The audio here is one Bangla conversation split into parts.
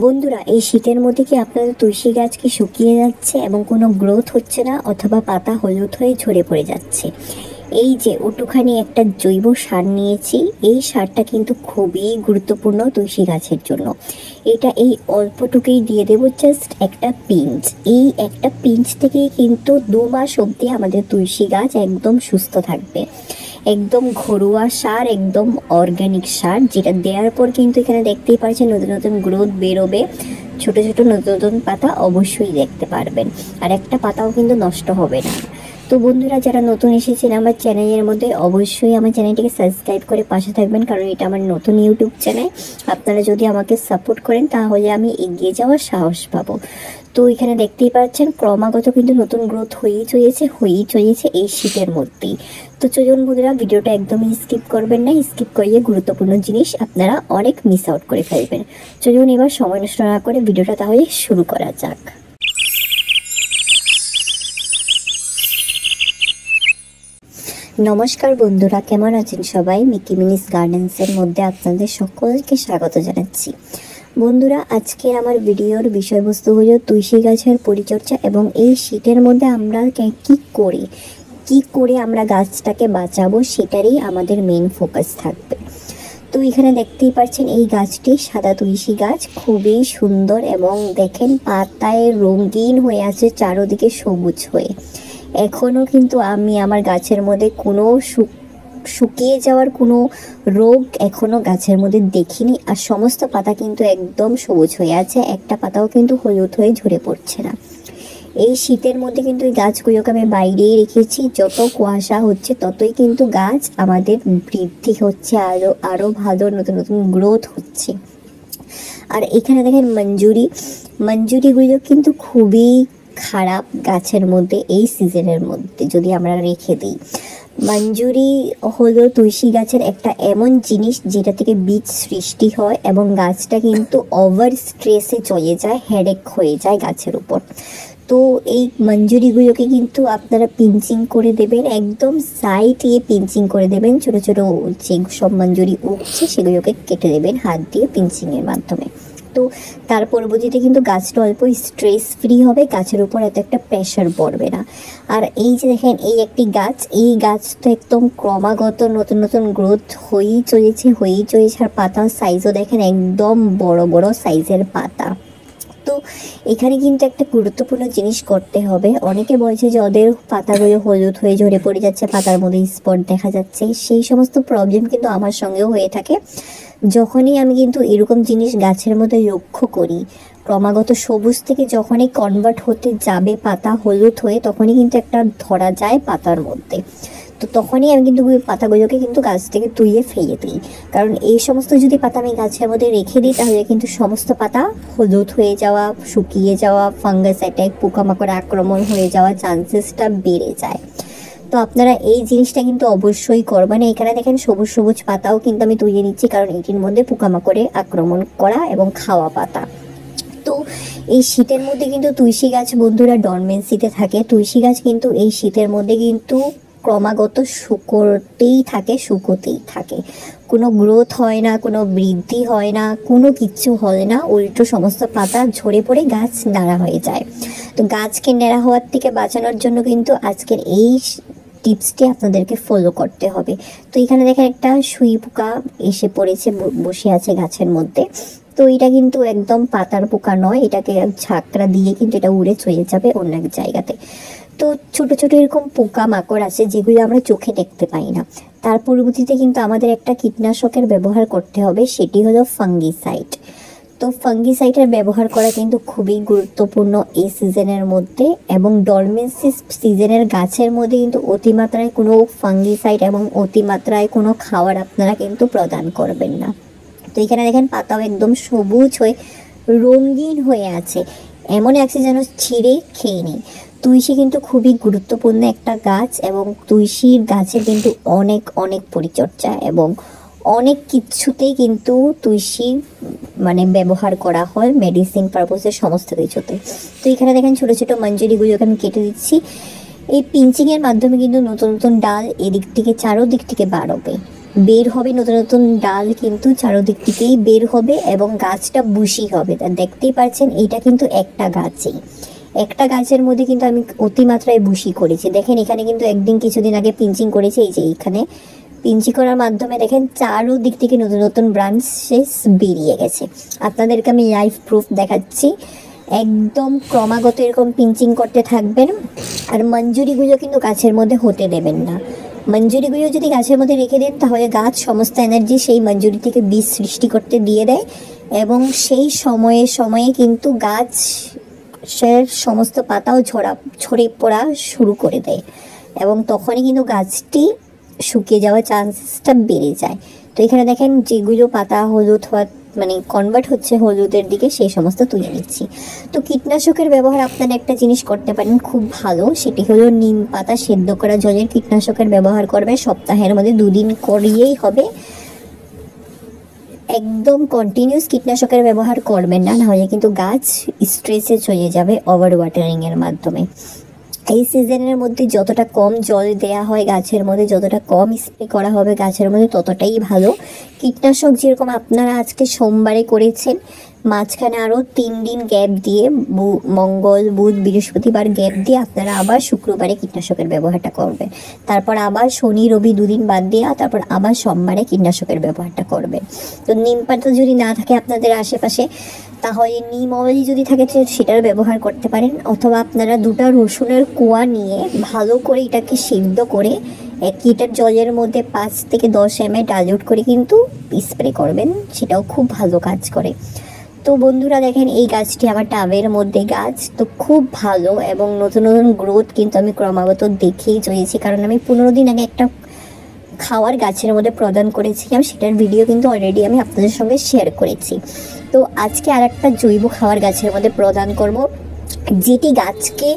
বন্ধুরা, এই শীতের মধ্যে কি আপনাদের তুলসী গাছ কি শুকিয়ে যাচ্ছে এবং কোনো গ্রোথ হচ্ছে না, অথবা পাতা হলুদ হয়ে ঝরে পড়ে যাচ্ছে? এই যে ওটুখানি একটা জৈব সার নিয়েছি, এই সারটা কিন্তু খুবই গুরুত্বপূর্ণ তুলসী গাছের জন্য। এটা এই অল্পটুকুই দিয়ে দেবো, জাস্ট একটা পিঞ্চ। এই একটা পিঞ্চ থেকেই কিন্তু 2 মাস অবধি আমাদের তুলসী গাছ একদম সুস্থ থাকবে। একদম ঘরোয়া সার, একদম অর্গ্যানিক সার, যেটা দেওয়ার পর কিন্তু এখানে দেখতেই পাচ্ছেন নতুন নতুন গ্রোথ বেরোবে। ছোট ছোট নতুন নতুন পাতা অবশ্যই দেখতে পারবেন, আর একটা পাতাও কিন্তু নষ্ট হবে না। তো বন্ধুরা, যারা নতুন এসেছেন আমার চ্যানেলের মধ্যে, অবশ্যই আমার চ্যানেলটিকে সাবস্ক্রাইব করে পাশে থাকবেন, কারণ এটা আমার নতুন ইউটিউব চ্যানেল। আপনারা যদি আমাকে সাপোর্ট করেন তাহলে আমি এগিয়ে যাওয়ার সাহস পাবো। তো এখানে দেখতেই পাচ্ছেন ক্রমাগত কিন্তু নতুন গ্রোথ হয়েই চলেছে এই শীতের মধ্যেই। তো চলুন বন্ধুরা, ভিডিওটা একদমই স্কিপ করবেন না। স্কিপ করিয়ে গুরুত্বপূর্ণ জিনিস আপনারা অনেক মিস আউট করে ফেলবেন। চলুন এবার সময় নষ্ট না করে ভিডিওটা তাহলে শুরু করা যাক। নমস্কার বন্ধুরা, কেমন আছেন সবাই? মিকি মিনিস গার্ডেন্সের মধ্যে আপনাদের সকলকে স্বাগত জানাচ্ছি। বন্ধুরা, আজকের আমার ভিডিওর বিষয়বস্তু হলো তুলসী গাছের পরিচর্যা, এবং এই শীতের মধ্যে আমরা কি করে আমরা গাছটাকে বাঁচাবো, সেটারই আমাদের মেন ফোকাস থাকবে। তো এখানে দেখতেই পাচ্ছেন এই গাছটি সাদা তুলসী গাছ, খুবই সুন্দর, এবং দেখেন পাতায় রঙিন হয়ে আছে, চারোদিকে সবুজ হয়ে। এখনও কিন্তু আমি আমার গাছের মধ্যে কোনো শুকিয়ে যাওয়ার কোনো রোগ এখনও গাছের মধ্যে দেখিনি, আর সমস্ত পাতা কিন্তু একদম সবুজ হয়ে আছে, একটা পাতাও কিন্তু হলুদ হয়ে ঝরে পড়ছে না। এই শীতের মধ্যে কিন্তু এই গাছগুলোকে আমি বাইরেই রেখেছি। যত কুয়াশা হচ্ছে ততই কিন্তু গাছ আমাদের বৃদ্ধি হচ্ছে, আরও ভালো নতুন নতুন গ্রোথ হচ্ছে। আর এখানে দেখেন মঞ্জুরিগুলো কিন্তু খুবই খারাপ গাছের মধ্যে এই সিজনের মধ্যে যদি আমরা রেখে দিই। মঞ্জুরি হলো তুলসী গাছের একটা এমন জিনিস যেটা থেকে বীজ সৃষ্টি হয়, এবং গাছটা কিন্তু ওভার স্ট্রেসে চলে যায়, হেডেক হয়ে যায় গাছের উপর। তো এই মঞ্জুরিগুলোকে কিন্তু আপনারা পিঞ্চিং করে দেবেন, একদম সাইডে পিঞ্চিং করে দেবেন। ছোট ছোট যে সব মঞ্জুরি উঠছে সেগুলোকে কেটে দেবেন হাত দিয়ে পিঞ্চিংয়ের মাধ্যমে। তো তার পরবর্তীতে কিন্তু গাছটা অল্প স্ট্রেস ফ্রি হবে, গাছের উপর এত একটা প্রেশার পড়বে না। আর এই যে দেখেন এই একটি গাছ, এই গাছ তো একদম ক্রমাগত নতুন নতুন গ্রোথ হয়েই চলেছে। আর পাতার সাইজও দেখেন একদম বড় বড় সাইজের পাতা। তো এখানে কিন্তু একটা গুরুত্বপূর্ণ জিনিস করতে হবে। অনেকে বলছে যে ওদের পাতাগুলো হলুদ হয়ে ঝরে পড়ে যাচ্ছে, পাতার মধ্যে স্পট দেখা যাচ্ছে। সেই সমস্ত প্রবলেম কিন্তু আমার সঙ্গেও হয়ে থাকে। যখনই আমি কিন্তু এরকম জিনিস গাছের মধ্যে লক্ষ্য করি, ক্রমাগত সবুজ থেকে যখনই কনভার্ট হতে যাবে পাতা হলুদ হয়ে, তখনই কিন্তু একটা ধরা যায় পাতার মধ্যে। তো তখনই আমি কিন্তু ওই পাতাগুলোকে কিন্তু গাছ থেকে তুইয়ে ফেলে দিই, কারণ এই সমস্ত যদি পাতা আমি গাছের মধ্যে রেখে দিই তাহলে কিন্তু সমস্ত পাতা হলুদ হয়ে যাওয়া, শুকিয়ে যাওয়া, ফাঙ্গাস অ্যাটাক, পোকামাকড় আক্রমণ হয়ে যাওয়ার চান্সেসটা বেড়ে যায়। তো আপনারা এই জিনিসটা কিন্তু অবশ্যই করবেন। এখানে দেখেন সবুজ সবুজ পাতাও কিন্তু আমি তুলে নিচ্ছি, কারণ এটির মধ্যে পোকামাকড়ে আক্রমণ করা এবং খাওয়া পাতা। তো এই শীতের মধ্যে কিন্তু তুলসী গাছ বন্ধুরা ডরমেন্সিতে থাকে। তুলসী গাছ কিন্তু এই শীতের মধ্যে কিন্তু ক্রমাগত শুকোতেই থাকে, কোনো গ্রোথ হয় না, কোনো বৃদ্ধি হয় না, কোনো কিচ্ছু হয় না। উল্টো সমস্ত পাতা ঝরে পড়ে গাছ নাড়া হয়ে যায়। তো গাছকে ন্যাড়া হওয়ার থেকে বাঁচানোর জন্য কিন্তু আজকের এই টিপসটি আপনাদেরকে ফলো করতে হবে। তো এখানে দেখেন একটা সুই পোকা এসে পড়েছে, বসে আছে গাছের মধ্যে। তো এটা কিন্তু একদম পাতার পোকা নয়, এটাকে ঝাঁকড়া দিয়ে কিন্তু এটা উড়ে চলে যাবে অন্য এক জায়গাতে। তো ছোট ছোট এরকম পোকা মাকড় আছে যেগুলো আমরা চোখে দেখতে পাই না। তার পরবর্তীতে কিন্তু আমাদের একটা কীটনাশকের ব্যবহার করতে হবে, সেটি হলো ফাঙ্গিসাইড। তো ফাঙ্গিসাইডের ব্যবহার করা কিন্তু খুবই গুরুত্বপূর্ণ এই সিজনের মধ্যে, এবং ডরমেন্সি সিজনের গাছের মধ্যে কিন্তু অতিমাত্রায় কোনো ফাঙ্গিসাইড এবং অতিমাত্রায় কোনো খাবার আপনারা কিন্তু প্রদান করবেন না। তো এখানে দেখেন পাতাও একদম সবুজ হয়ে রঙিন হয়ে আছে, এমন আছে যেন ছিঁড়ে খেয়ে নেই। তুলসী কিন্তু খুবই গুরুত্বপূর্ণ একটা গাছ, এবং তুলসীর গাছে কিন্তু অনেক অনেক পরিচর্যা এবং অনেক কিছুতেই কিন্তু তুলসী ব্যবহার করা হয়, মেডিসিন পারপোসে সমস্ত কিছুতে। তো এখানে দেখেন ছোটো ছোটো মঞ্জুরিগুলোকে আমি কেটে দিচ্ছি। এই পিঞ্চিংয়ের মাধ্যমে কিন্তু নতুন নতুন ডাল এদিক থেকে চারোদিক থেকে বাড়বে। বের হবে, নতুন নতুন ডাল কিন্তু চারদিক থেকেই বের হবে এবং গাছটা বুশি হবে। তা দেখতেই পাচ্ছেন এটা কিন্তু একটা গাছের মধ্যে কিন্তু আমি অতিমাত্রায় বুশি করেছি। দেখেন এখানে কিন্তু একদিন কিছুদিন আগে পিঞ্চিং করেছি, এই যে এইখানে পিঞ্চি করার মাধ্যমে দেখেন চারদিক থেকে নতুন নতুন ব্রাঞ্চেস বেরিয়ে গেছে। আপনাদেরকে আমি লাইভ প্রুফ দেখাচ্ছি। একদম ক্রমাগত এরকম পিঞ্চিং করতে থাকবেন। আর মঞ্জুরিগুলো কিন্তু গাছের মধ্যে হতে দেবেন না। মঞ্জুরিগুলো যদি গাছের মধ্যে রেখে দেন তাহলে গাছ সমস্ত এনার্জি সেই মঞ্জুরি থেকে বীজ সৃষ্টি করতে দিয়ে দেয় এবং সেই সময়ে সময়ে কিন্তু গাছ সে সমস্ত পাতাও ঝরে পড়া শুরু করে দেয় এবং তখনই কিন্তু গাছটি শুকিয়ে যাওয়ার চান্সটা বেড়ে যায়। তো এখানে দেখেন যেগুলো পাতা হলুদ হওয়া মানে কনভার্ট হচ্ছে হলুদের দিকে, সেই সমস্ত তুলে নিচ্ছি। তো কীটনাশকের ব্যবহার আপনারা একটা জিনিস করতে পারেন খুব ভালো, সেটি হলো নিম পাতা সেদ্ধ করা জলের কীটনাশকের ব্যবহার করবে। সপ্তাহের মধ্যে 2 দিন করিয়েই হবে। একদম কন্টিনিউস কীটনাশকের ব্যবহার করবেন না, নাহলে কিন্তু গাছ স্ট্রেসে চলে যাবে ওভার ওয়াটারিংয়ের মাধ্যমে। এই সিজনের মধ্যে যতটা কম জল দেয়া হয় গাছের মধ্যে, যতটা কম স্প্রে করা হবে গাছের মধ্যে, ততটাই ভালো। কীটনাশক যেরকম আপনারা আজকে সোমবারে করেছেন, মাঝখানে আরও 3 দিন গ্যাপ দিয়ে মঙ্গল বুধ বৃহস্পতিবার গ্যাপ দিয়ে আপনারা আবার শুক্রবারে কীটনাশকের ব্যবহারটা করবেন। তারপর আবার শনি রবি 2 দিন বাদ দিয়ে তারপর আবার সোমবারে কীটনাশকের ব্যবহারটা করবেন। তো নিম পাতা যদি না থাকে আপনাদের আশেপাশে, তাহলে নিম অয়েল যদি থাকে সেটার ব্যবহার করতে পারেন, অথবা আপনারা 2টা রসুনের কোয়া নিয়ে ভালো করে এটাকে সিদ্ধ করে 1 লিটার জলের মধ্যে 5 থেকে 10 ml ডাইলিউট করে কিন্তু স্প্রে করবেন, সেটাও খুব ভালো কাজ করে। তো বন্ধুরা দেখেন এই গাছটি আমার টাবের মধ্যে গাছ, তো খুব ভালো এবং নতুন নতুন গ্রোথ কিন্তু আমি ক্রমাগত দেখেই চলেছি। কারণ আমি 15 দিন আগে একটা খাওয়ার গাছের মধ্যে প্রদান করেছিলাম, সেটার ভিডিও কিন্তু অলরেডি আমি আপনাদের সঙ্গে শেয়ার করেছি। তো আজকে আর একটা জৈব খাওয়ার গাছের মধ্যে প্রদান করব, যেটি গাছকে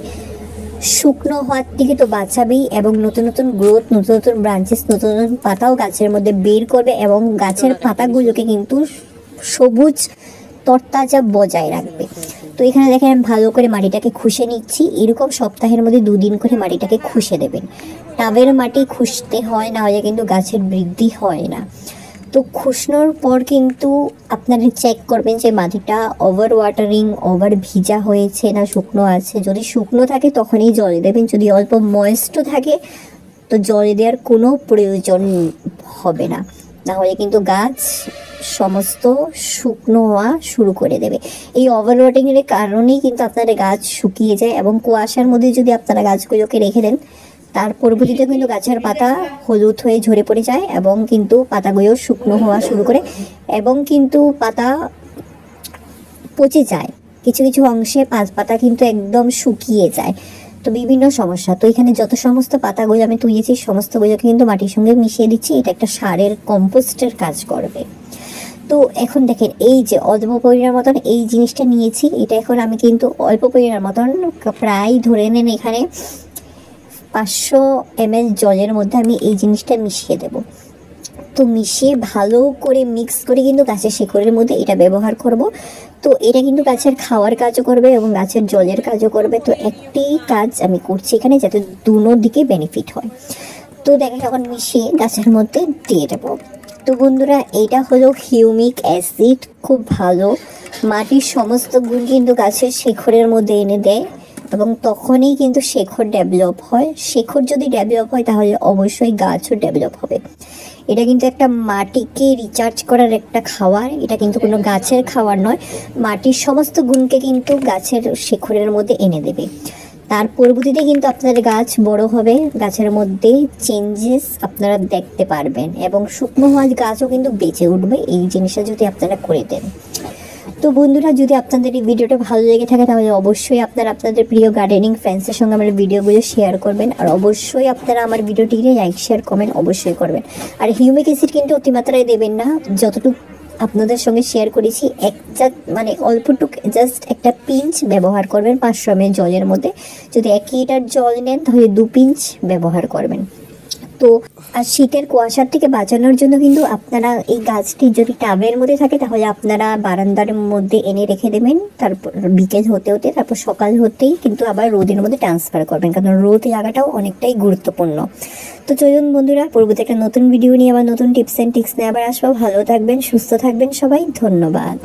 শুকনো হওয়ার থেকে তো বাঁচাবেই এবং নতুন নতুন গ্রোথ, নতুন নতুন ব্রাঞ্চেস, নতুন নতুন পাতাও গাছের মধ্যে বের করবে এবং গাছের পাতাগুলোকে কিন্তু সবুজ তরতাজা বজায় রাখবে। তো এখানে দেখেন আমি ভালো করে মাটিটাকে খুশে নিচ্ছি। এরকম সপ্তাহের মধ্যে 2 দিন করে মাটিটাকে খুশে দেবেন। টাবের মাটি খুশতে হয়, না হলে কিন্তু গাছের বৃদ্ধি হয় না। তো খুশনোর পর কিন্তু আপনারা চেক করবেন যে মাটিটা ওভার ওয়াটারিং, ওভার ভিজা হয়েছে না শুকনো আছে। যদি শুকনো থাকে তখনই জল দেবেন, যদি অল্প ময়েস্টও থাকে তো জল দেওয়ার কোনো প্রয়োজন হবে না, নাহলে কিন্তু গাছ সমস্ত শুকনো হওয়া শুরু করে দেবে। এই ওভার ওয়াটারিংয়ের কারণেই কিন্তু আপনাদের গাছ শুকিয়ে যায় এবং কুয়াশার মধ্যে যদি আপনারা গাছগুলোকে রেখে দেন, তার পরবর্তীতে কিন্তু গাছের পাতা হলুদ হয়ে ঝরে পড়ে যায় এবং কিন্তু পাতাগুলো শুকনো হওয়া শুরু করে এবং কিন্তু পাতা পচে যায়। কিছু কিছু অংশে পাতা কিন্তু একদম শুকিয়ে যায়। তো বিভিন্ন সমস্যা। তো এখানে যত সমস্ত পাতাগুলো আমি তুলেছি সমস্তগুলোকে কিন্তু মাটির সঙ্গে মিশিয়ে দিচ্ছি। এটা একটা সারের কম্পোস্টের কাজ করবে। তো এখন দেখেন এই যে অল্প পরিমাণ মতন এই জিনিসটা নিয়েছি, এটা এখন আমি কিন্তু অল্প পরিমাণ মতন প্রায় ধরে নেন এখানে 500 ml জলের মধ্যে আমি এই জিনিসটা মিশিয়ে দেব। তো মিশিয়ে ভালো করে মিক্স করে কিন্তু গাছের শিকড়ের মধ্যে এটা ব্যবহার করব। তো এটা কিন্তু গাছের খাওয়ার কাজও করবে এবং গাছের জলের কাজও করবে। তো একটি কাজ আমি করছি এখানে যাতে দুনো দিকে বেনিফিট হয়। তো দেখেন এখন মিশিয়ে গাছের মধ্যে দিয়ে দেবো। তো বন্ধুরা এইটা হলো হিউমিক অ্যাসিড, খুব ভালো। মাটির সমস্ত গুণ কিন্তু গাছের শিকড়ের মধ্যে এনে দেয় এবং তখনই কিন্তু শিকড় ডেভেলপ হয়। শিকড় যদি ডেভেলপ হয় তাহলে অবশ্যই গাছও ডেভেলপ হবে। এটা কিন্তু একটা মাটিকে রিচার্জ করার একটা খাবার, এটা কিন্তু কোনো গাছের খাবার নয়। মাটির সমস্ত গুণকে কিন্তু গাছের শিকড়ের মধ্যে এনে দেবে। তার পরবর্তীতে কিন্তু আপনাদের গাছ বড় হবে, গাছের মধ্যে চেঞ্জেস আপনারা দেখতে পারবেন এবং শুকনো হওয়া গাছও কিন্তু বেঁচে উঠবে এই জিনিসটা যদি আপনারা করে দেন। তো বন্ধুরা যদি আপনাদের এই ভিডিওটা ভালো লেগে থাকে তাহলে অবশ্যই আপনারা আপনাদের প্রিয় গার্ডেনিং ফ্রেন্ডসের সঙ্গে আমার ভিডিওগুলো শেয়ার করবেন আর অবশ্যই আপনারা আমার ভিডিওটিকে লাইক শেয়ার কমেন্ট অবশ্যই করবেন। আর হিউমিক অ্যাসিড কিন্তু অতিমাত্রায় দেবেন না, যতটুকু আপনাদের সঙ্গে শেয়ার করেছি মানে অল্পটুক জাস্ট একটা পিঞ্চ ব্যবহার করবেন 500 ml জলের মধ্যে। যদি 1 লিটার জল নেন তাহলে 2 পিঞ্চ ব্যবহার করবেন। তো আর শীতের কুয়াশার থেকে বাঁচানোর জন্য কিন্তু আপনারা এই গাছটি যদি টাবের মধ্যে থাকে তাহলে আপনারা বারান্দার মধ্যে এনে রেখে দেবেন, তারপর বিকেল হতে হতে তারপর সকাল হতেই কিন্তু আবার রোদের মধ্যে ট্রান্সফার করবেন, কারণ রোদ লাগাটাও অনেকটাই গুরুত্বপূর্ণ। তো চলুন বন্ধুরা, পরবর্তী একটা নতুন ভিডিও নিয়ে আবার নতুন টিপস অ্যান্ড ট্রিক্স নিয়ে আবার আসবো। ভালো থাকবেন, সুস্থ থাকবেন সবাই, ধন্যবাদ।